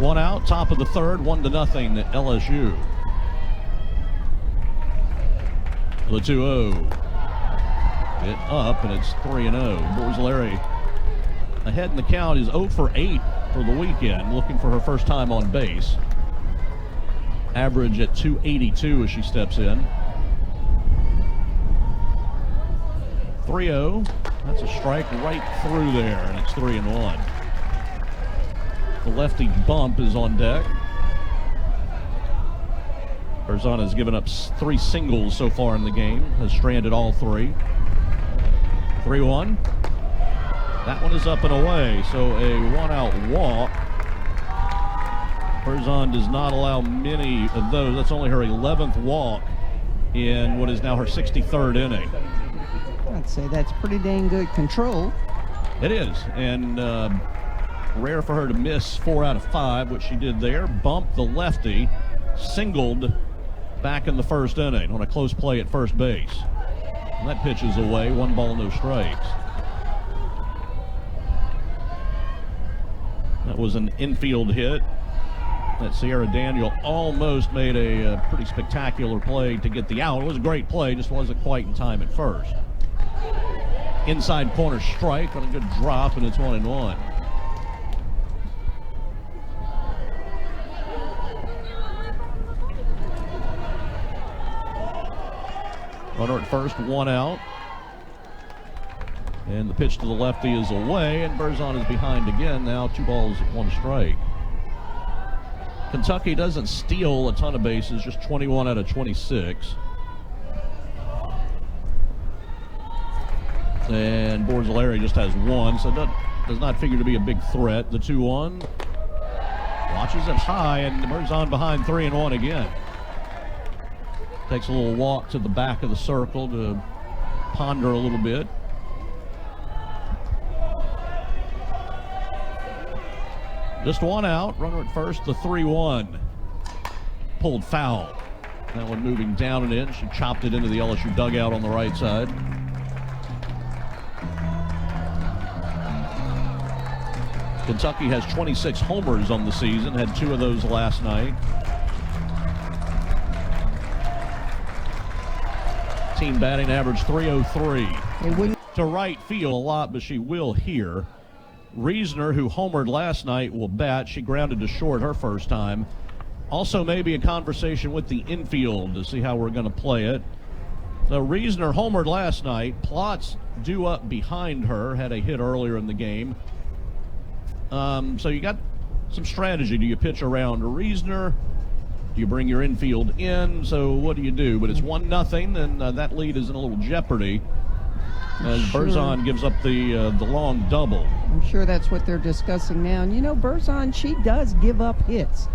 One out, top of the third, 1-0 LSU. The 2-0. It up, and it's 3-0. Borzilleri ahead in the count is 0 for 8 for the weekend, looking for her first time on base. Average at 282 as she steps in. 3-0. That's a strike right through there, and it's 3-1. The lefty bump is on deck. Berzon has given up 3 singles so far in the game, has stranded all 3. 3-1. That one is up and away, so a 1-out walk. Berzon does not allow many of those. That's only her 11th walk in what is now her 63rd inning. I'd say that's pretty dang good control. It is, and rare for her to miss 4 out of 5, which she did there. Bumped the lefty, singled back in the first inning on a close play at first base. And that pitch is away, 1 ball, no strikes. That was an infield hit that Sierra Daniel almost made a pretty spectacular play to get the out. It was a great play, just wasn't quite in time at first. Inside corner strike on a good drop, and it's 1-1. Runner at first, 1 out. And the pitch to the lefty is away, and Berzon is behind again now, 2 balls, 1 strike. Kentucky doesn't steal a ton of bases, just 21 out of 26. And Borzilleri just has 1, so that does not figure to be a big threat. The 2-1 watches it high, and Berzon behind 3-1 again. Takes a little walk to the back of the circle to ponder a little bit. Just 1 out, runner at first, the 3-1. Pulled foul. That one moving down and in. She chopped it into the LSU dugout on the right side. Kentucky has 26 homers on the season, had 2 of those last night. Team batting average 303. To right field a lot, but she will here. Reasoner, who homered last night, will bat. She grounded to short her first time. Also maybe a conversation with the infield to see how we're going to play it. So Reasoner homered last night. Plotz due up behind her, had a hit earlier in the game. So you got some strategy. Do you pitch around Reasoner? Do you bring your infield in? So what do you do? But it's 1-0, and that lead is in a little jeopardy as Berzon gives up the long double. I'm sure that's what they're discussing now. And you know, Berzon, she does give up hits,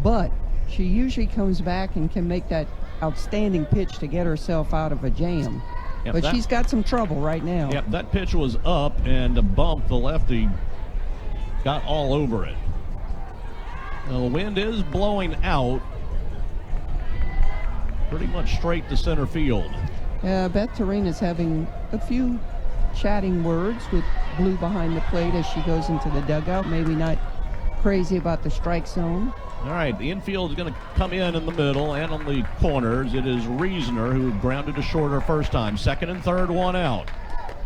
but she usually comes back and can make that outstanding pitch to get herself out of a jam. Yep, but she's got some trouble right now. Yep, that pitch was up, and a bump, the lefty got all over it. Now, the wind is blowing out pretty much straight to center field. Beth Tureen is having a few chatting words with Blue behind the plate as she goes into the dugout. Maybe not crazy about the strike zone. All right, the infield is going to come in the middle and on the corners. It is Reasoner who grounded to short her first time. Second and third, 1 out.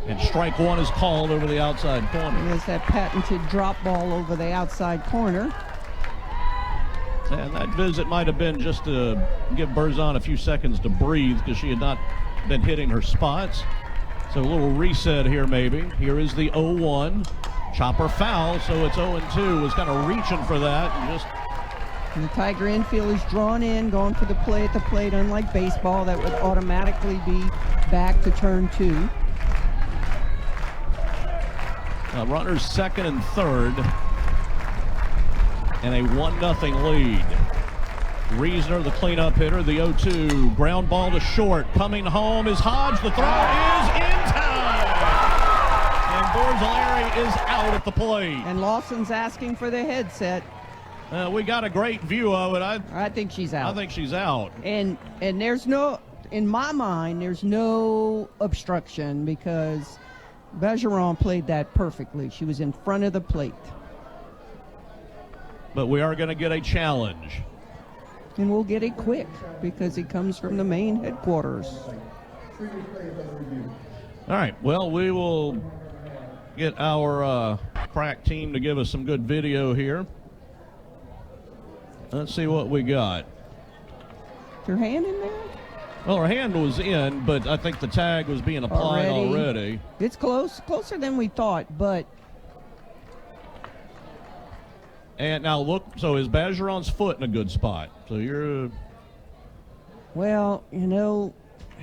And strike 1 is called over the outside corner. And there's that patented drop ball over the outside corner. And that visit might have been just to give Berzon a few seconds to breathe because she had not been hitting her spots. So a little reset here maybe. Here is the 0-1. Chopper foul, so it's 0-2. Was kind of reaching for that. And the Tiger infield is drawn in, going for the play at the plate. Unlike baseball, that would automatically be back to turn 2. Runners second and third. And a 1-0 lead. Reasoner, the cleanup hitter, the 0-2. Ground ball to short. Coming home is Hodge. The throw is in time. And Borzilleri is out at the plate. And Lawson's asking for the headset. We got a great view of it. I think she's out. I think she's out. And there's no, in my mind, there's no obstruction because Bergeron played that perfectly. She was in front of the plate. but we are going to get a challenge. And we'll get it quick because it comes from the main headquarters. All right, well, we will get our crack team to give us some good video here. Let's see what we got. Is your hand in there? Well, her hand was in, but I think the tag was being applied already. It's closer than we thought, but... And now look, so is Bergeron's foot in a good spot? So you're... Well, you know,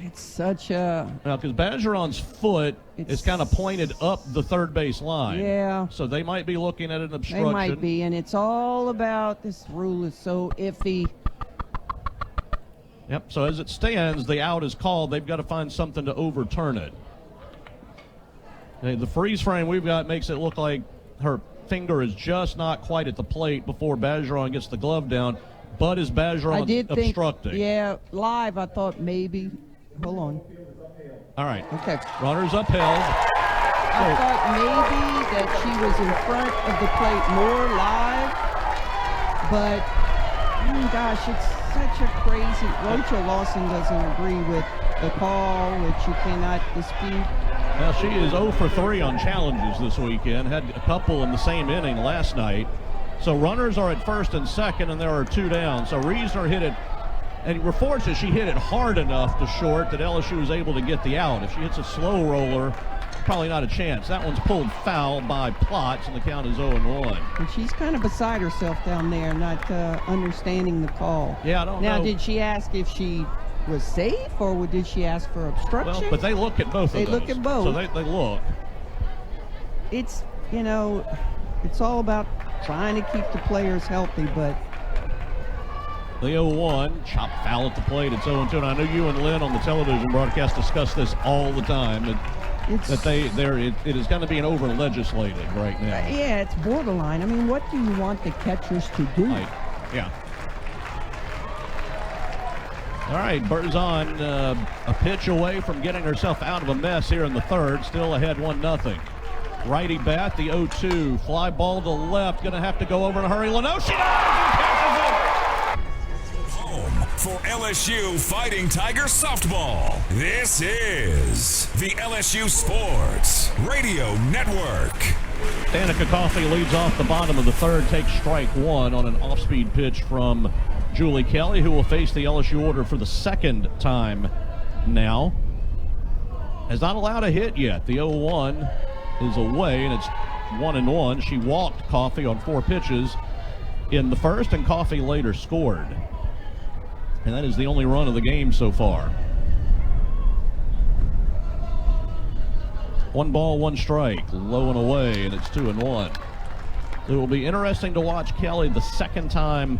it's such a... Now, because Bergeron's foot is kind of pointed up the third base line. Yeah. So they might be looking at an obstruction. They might be, and it's all about, this rule is so iffy. Yep, so as it stands, the out is called. They've got to find something to overturn it. Okay, the freeze frame we've got makes it look like her finger is just not quite at the plate before Bergeron gets the glove down. But is Bergeron obstructing? Yeah, live I thought maybe. Hold on. All right. Okay. Runners uphill. I thought maybe that she was in front of the plate more live, but gosh, it's such a crazy. Rocha Lawson doesn't agree with the call, which you cannot dispute. Well, she is 0 for 3 on challenges this weekend. Had a couple in the same inning last night. So runners are at first and second, and there are 2 down. So Reisner hit it, and we're fortunate she hit it hard enough to short that LSU was able to get the out. If she hits a slow roller, probably not a chance. That one's pulled foul by Plotz, and the count is 0-1. And she's kind of beside herself down there, not understanding the call. Yeah, I don't know. Now, did she ask if she was safe, or did she ask for obstruction? Well, but they look at both of those. They look at both. So they look. It's, you know, it's all about trying to keep the players healthy, but... The 0-1, chop foul at the plate. It's 0-2. And I know you and Lynn on the television broadcast discuss this all the time. It is going to be an over-legislated right now. Yeah, it's borderline. I mean, what do you want the catchers to do? Right. Yeah. All right, Berzon a pitch away from getting herself out of a mess here in the third. Still ahead 1-0. Righty bat, the 0-2. Fly ball to left. Going to have to go over in a hurry. Leno, she dives and catches it. Home for LSU Fighting Tiger softball. This is the LSU Sports Radio Network. Danica Coffey leads off the bottom of the third, takes strike 1 on an off-speed pitch from Julie Kelly, who will face the LSU order for the second time now. Has not allowed a hit yet. The 0-1 is away, and it's 1-1. She walked Coffey on 4 pitches in the first, and Coffey later scored. And that is the only run of the game so far. 1 ball, 1 strike, low and away, and it's 2-1. It will be interesting to watch Kelly the second time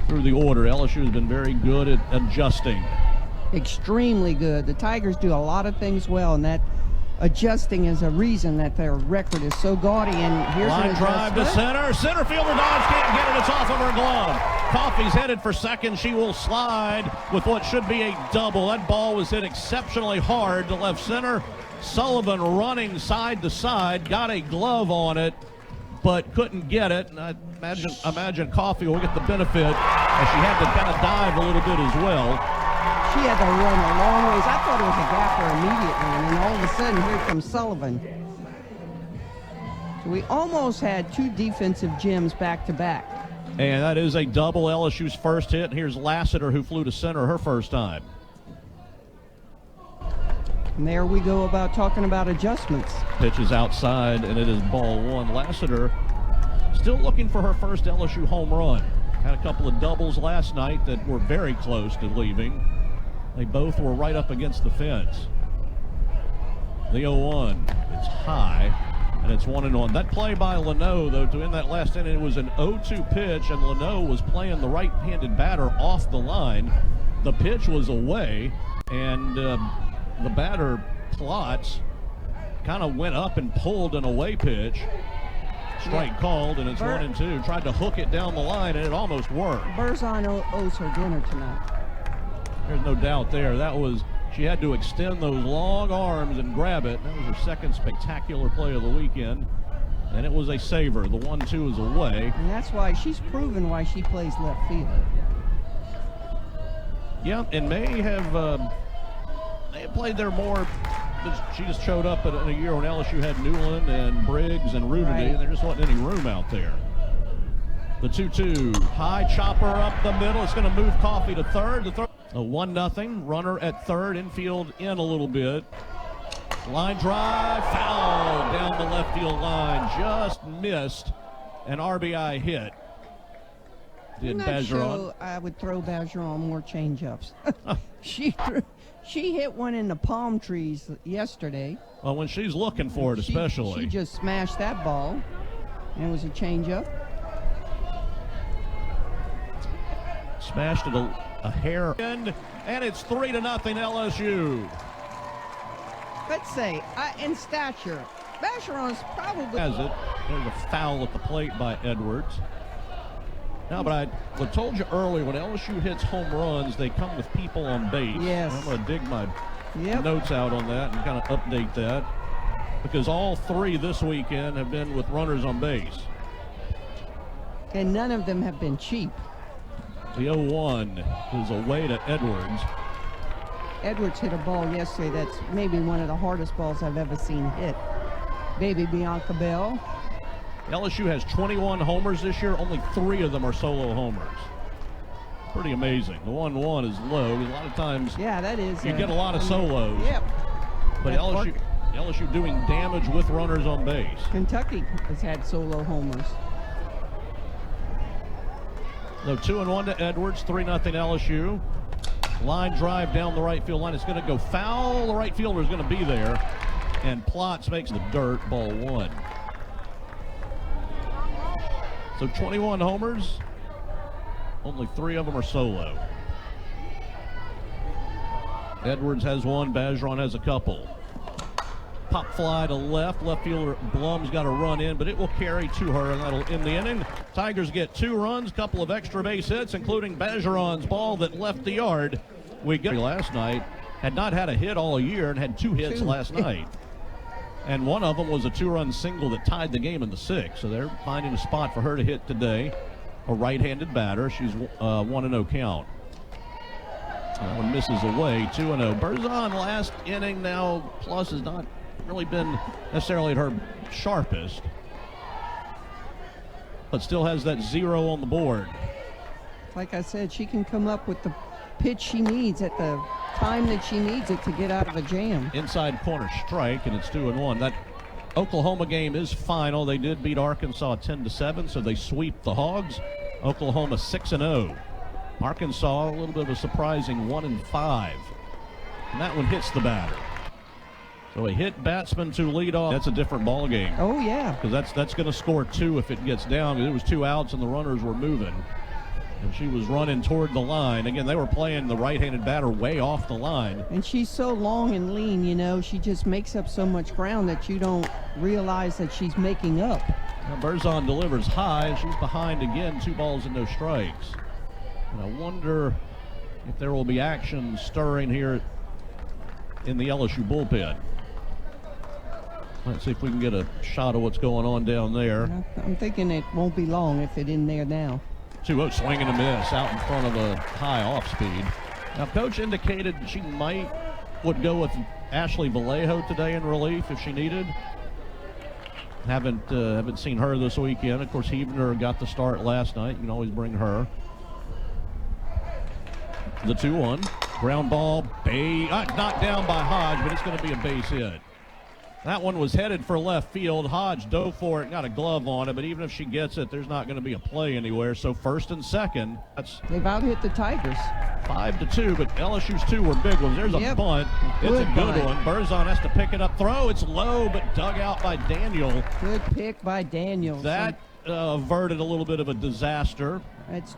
through the order. LSU has been very good at adjusting. Extremely good. The Tigers do a lot of things well, and that adjusting is a reason that their record is so gaudy. And here's line drive to center. Center fielder Dodge can't get it. It's off of her glove. Coffey's headed for second. She will slide with what should be a double. That ball was hit exceptionally hard to left center. Sullivan running side to side, got a glove on it, but couldn't get it. And I imagine Coffey will get the benefit, as she had to kind of dive a little bit as well. She had to run a long ways. I thought it was a gapper immediately, and then all of a sudden, here comes Sullivan. So we almost had 2 defensive gems back to back. And that is a double, LSU's first hit. And here's Lassiter, who flew to center her first time. And there we go about talking about adjustments. Pitch is outside, and it is ball 1. Lassiter still looking for her first LSU home run. Had a couple of doubles last night that were very close to leaving. They both were right up against the fence. The 0-1, it's high, and it's 1-1. That play by Leno, though, to end that last inning, it was an 0-2 pitch, and Leno was playing the right-handed batter off the line. The pitch was away, and the batter, Plotz, kind of went up and pulled an away pitch. Strike called, and it's 1-2. Tried to hook it down the line, and it almost worked. Berzon owes her dinner tonight. There's no doubt there. That was, she had to extend those long arms and grab it. That was her second spectacular play of the weekend. And it was a saver. The 1-2 is away. And that's why she's proven why she plays left field. Yeah, and may have played there more. She just showed up in a year when LSU had Newland and Briggs and Rudity, Right. and there just wasn't any room out there. The 2-2, high chopper up the middle. It's going to move Coffee to third. A 1-0 runner at third, infield in a little bit. Line drive, foul down the left field line. Just missed an RBI hit. Did I'm not Bergeron. sure I would throw Bergeron more changeups. She hit one in the palm trees yesterday. Well, when she's looking for it, especially. She just smashed that ball, and it was a changeup. Smashed it a hair. And it's 3-0 LSU. Let's say, in stature, Bergeron's probably... Has it. There's a foul at the plate by Edwards. No, but I told you earlier, when LSU hits home runs, they come with people on base. Yes. I'm going to dig my Yep. notes out on that and kind of update that, because all three this weekend have been with runners on base. And none of them have been cheap. The 0-1 is away to Edwards. Edwards hit a ball yesterday that's maybe one of the hardest balls I've ever seen hit. Baby Bianca Bell. LSU has 21 homers this year. Only 3 of them are solo homers. Pretty amazing. The 1-1 is low. A lot of times Yeah, that is. you get a lot of solos. Yep. But LSU doing damage with runners on base. Kentucky has had solo homers. So 2-1 to Edwards, 3-0 LSU. Line drive down the right field line. It's going to go foul. The right fielder is going to be there. And Plotz makes the dirt, ball 1. So 21 homers. Only 3 of them are solo. Edwards has one. Bergeron has a couple. Pop fly to left. Left fielder Blum's got to run in, but it will carry to her, and that'll end the inning. Tigers get 2 runs, couple of extra base hits, including Bergeron's ball that left the yard. We got last night. Had not had a hit all year and had 2 hits last night. And one of them was a 2-run single that tied the game in the 6th. So they're finding a spot for her to hit today. A right-handed batter. She's 1-0 count. That one misses away, 2-0. Berzon last inning now, plus has not really been necessarily at her sharpest, but still has that 0 on the board. Like I said, she can come up with the pitch she needs at the time that she needs it to get out of a jam. Inside corner strike, and it's 2-1. That Oklahoma game is final. They did beat Arkansas 10-7, so they sweep the Hogs. Oklahoma 6-0. Arkansas, a little bit of a surprising 1-5. And that one hits the batter. So a hit batsman to lead off. That's a different ball game. Oh, yeah. Because that's going to score 2 if it gets down. It was 2 outs and the runners were moving. And she was running toward the line. Again, they were playing the right-handed batter way off the line. And she's so long and lean, you know, she just makes up so much ground that you don't realize that she's making up. Now Berzon delivers high, and she's behind again, 2 balls and no strikes. And I wonder if there will be action stirring here in the LSU bullpen. Let's see if we can get a shot of what's going on down there. I'm thinking it won't be long if it's in there now. 2-0, swing and a miss out in front of a high off speed. Now, Coach indicated she would go with Ashley Vallejo today in relief if she needed. Haven't seen her this weekend. Of course, Huebner got the start last night. You can always bring her. The 2-1, ground ball, knocked down by Hodge, but it's going to be a base hit. That one was headed for left field. Hodge dove for it, got a glove on it, but even if she gets it, there's not going to be a play anywhere. So first and second, They've out-hit the Tigers. 5-2, but LSU's 2 were big ones. There's a bunt. It's a good one. Berzon has to pick it up. Throw, it's low, but dug out by Daniel. Good pick by Daniel. That averted a little bit of a disaster. It's